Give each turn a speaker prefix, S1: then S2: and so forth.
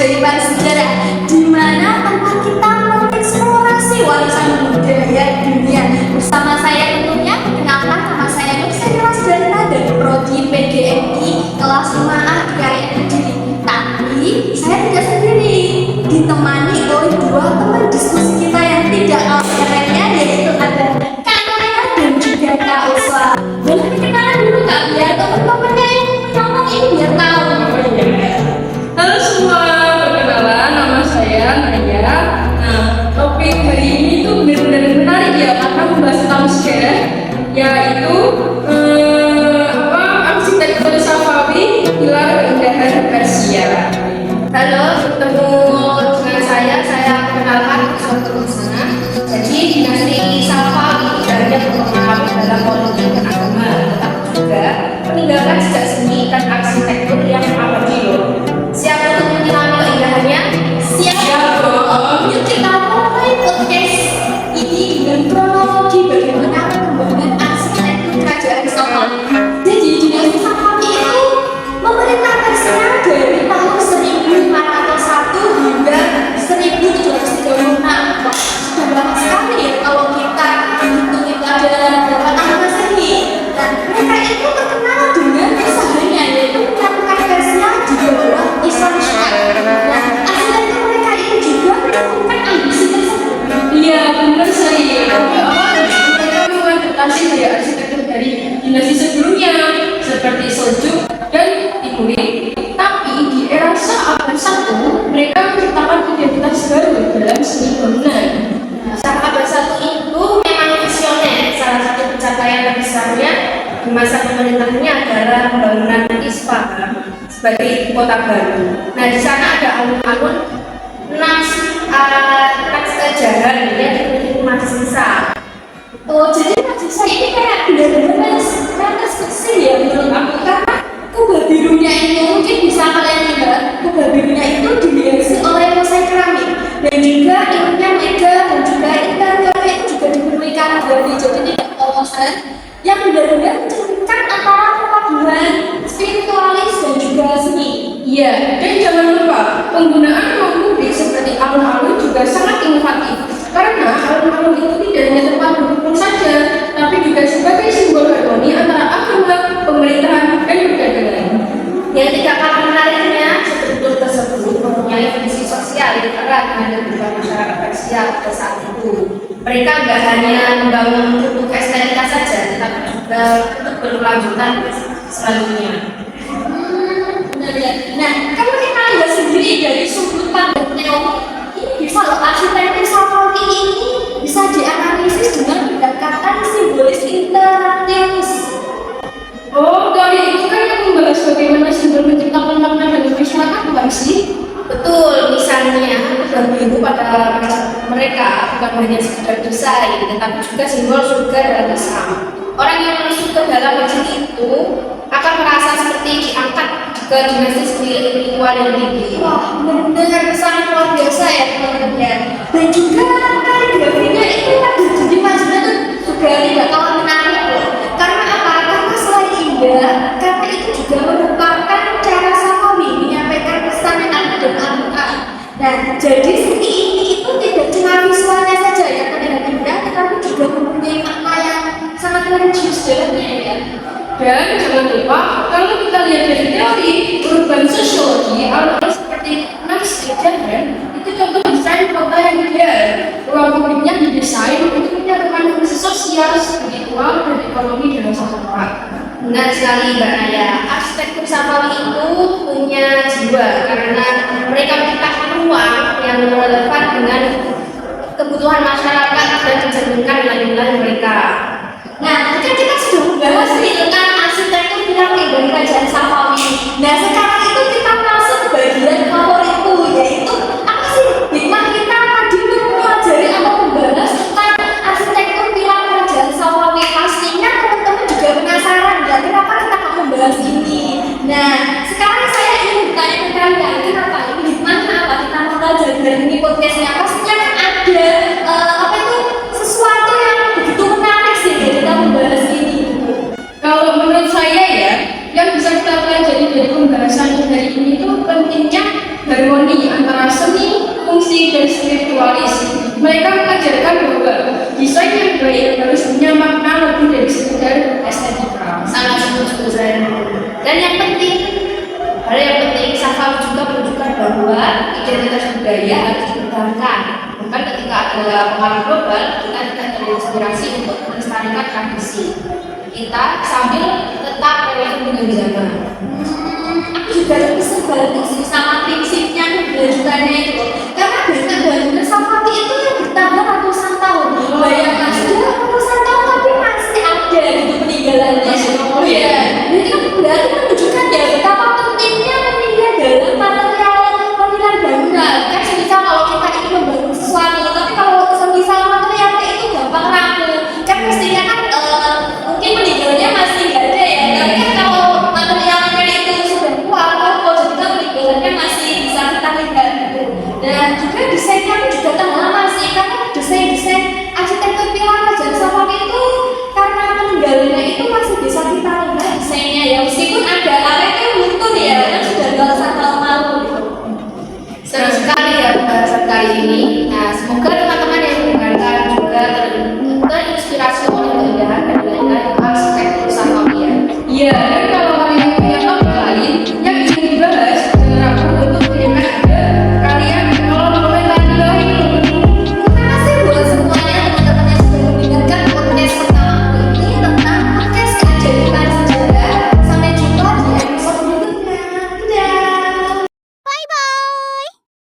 S1: keajaiban sejarah di mana tempat kita mengeksplorasi warisan budaya dunia. Bersama saya tentunya, kenalkan nama saya Nur Sederhana dari Prodi PGMI kelas 5A IAIN Kediri. Tapi saya tidak sendiri, ditemani oleh dua teman diskusi kita yang tidak kalah kerennya, yaitu ada Kak Norea dan juga Kak Uswa. Boleh dikenalan dulu Kak, biar teman-temannya yang ngomong ini biar tahu.
S2: Halo semua, perkenalan, nama saya Naya. Nah, topik hari ini tuh benar-benar menarik ya, karena membahas tentang sejarah, yaitu arsitektur Safawi, pilar keindahan Persia.
S3: Halo, bertemu dengan saya perkenalkan Uswa Sana. Jadi dinasti Safawi tidak hanya berpengaruh dalam politik dan agama, tetapi juga meninggalkan jejak seni dan arsitektur yang abadi loh. Siap untuk menyelami keindahannya?
S1: Siap dong. Yuk kita mulai podcast ini dengan kronologi bagaimana pembangunan arsitektur kerajaan Safawi. Jadi dinasti Safawi itu memerintah Persia dari tahun 1501 hingga 1736. Wah, sudah lama sekali ya kalau kita hitung itu ada berapa tahun Masehi. Dan mereka itu terkenal dengan usahanya, yaitu melakukan Persia di bawah Islam Syiah. Nah, arsitektur mereka itu juga menemukan ambisi tersebut.
S2: Iya, benar sekali. Mereka mengadaptasi gaya arsitektur dari dinasti sebelumnya, seperti Seljuk dan Timurid. Tapi di era Shah Abbas I, mereka menciptakan identitas baru dalam seni bangunan.
S3: Shah Abbas I itu memang visioner. Salah satu pencapaian terbesarnya di masa pemerintahannya adalah pembangunan Isfahan sebagai ibu kota baru. Nah, di sana ada alun-alun Jahan yang dimiliki Masjid Sisa.
S1: Oh, jadi Masjid Sisa ini kayak benar-benar rekonstruksi ya menurut aku, karena kubah birunya itu mungkin bisa kalian lihat, kubah birunya itu dihiasi oleh mosaik keramik, dan juga ilmunya Mega dan juga interiornya itu juga dipenuhi kategori, jadi tidak polosan yang benar-benar mencerminkan antara perpaduan spiritualis dan juga seni.
S2: Iya, dan jangan lupa penggunaan ruang publik seperti alun-alun juga sangat inovatif, karena alun-alun itu tidak hanya tempat berkumpul saja, tapi juga sebagai simbol harmoni antara agama, pemerintahan, dan perdagangan.
S3: Yang tidak kalah menariknya, struktur tersebut mempunyai fungsi sosial yang erat dengan kehidupan masyarakat Persia pada saat itu. Mereka tidak hanya membangun untuk estetika saja, tetapi juga untuk berkelanjutan selanjutnya.
S1: Benar ya. Nah, kalau kita lihat sendiri dari sudut pandang teori, ini bisa loh arsitektur Safawi ini bisa dianalisis dengan pendekatan simbolis interaktivis.
S2: Oh, dari itu kan yang membahas bagaimana simbol menciptakan makna bagi masyarakat, bukan sih?
S3: Betul, misalnya kubah biru pada mereka bukan hanya sekedar desain, tetapi juga simbol surga dalam Islam. Orang yang masuk ke dalam masjid itu akan merasa seperti diangkat ke dinasti sendiri yang tinggi.
S1: Wah, benar-benar sangat luar biasa ya teman-teman. Dan juga kaligrafinya itu ada jadi masjidnya tuh juga tidak kalah menarik loh. Karena apa? Karena selain indah, karena itu juga merupakan cara Safawi menyampaikan pesan yang ada dan Al-Quran. Nah, jadi seni ini itu tidak cuma visualnya saja yang terlihat indah, tetapi juga mempunyai makna yang sangat religius dalamnya ya.
S2: Dan jangan lupa, kalau kita lihat dari teori urban sociology, alur seperti Masjid Jahan itu contoh desain kota yang ideal. Ruang publiknya didesain untuk menyatukan fungsi sosial, spiritual, dan ekonomi dalam satu tempat.
S3: Benar sekali Mbak Naya, arsitektur Safawi itu punya jiwa karena mereka menciptakan ruang yang relevan dengan kebutuhan masyarakat dan mencerminkan nilai-nilai mereka.
S1: Nah, tadi kan kita sudah membahas nih tentang arsitektur piramid dari kerajaan Safawi. Nah, sekarang itu kita masuk ke bagian favoritku, yaitu apa sih hikmah kita tadi mempelajari atau membahas tentang arsitektur piramid kerajaan Safawi. Pastinya teman-teman juga penasaran ya, kenapa kita mau membahas ini. Nah, sekarang saya ingin bertanya ke kalian, kenapa ini hikmahnya apa kita mempelajari dari ini podcastnya? Pastinya kan ada apa itu sesuatu yang begitu menarik sih
S2: Mereka mengajarkan bahwa desain yang baik harus punya makna lebih dari sekedar estetika.
S3: Sangat setuju saya. Dan yang penting, hal yang penting Safa juga menunjukkan bahwa identitas budaya harus dipertahankan. Bahkan ketika ada pengaruh global, kita tidak terinspirasi untuk melestarikan tradisi kita sambil tetap relevan dengan zaman.
S1: Aku juga lebih sebaliknya sih sama prinsipnya keberlanjutannya itu, karena benar-benar Safati itu yang bertambah ratusan tahun. Bayangkan sudah ratusan tahun tapi masih ada gitu peninggalannya.
S2: Oh iya.
S1: Jadi kan berarti menunjukkan ya betapa pentingnya peninggalan dalam material pemilihan bangunan. Kan semisal kalau kita ingin membangun sesuatu, tapi kalau semisal materialnya itu gampang rapuh, kan mestinya kan mungkin peninggalannya masih nggak ada ya. Tapi kan kalau materialnya itu sudah kuat, kalau jadi kan peninggalannya masih bisa kita lihat gitu. Dan juga desainnya pun juga tahan lama sih, karena desain arsitektur pilar Raja Safari itu karena peninggalannya itu masih bisa kita lihat desainnya ya, meskipun ada awetnya luntur ya, kan sudah nggak usah tahun lalu gitu.
S3: Seru sekali ya pembahasan kali ini. Nah, semoga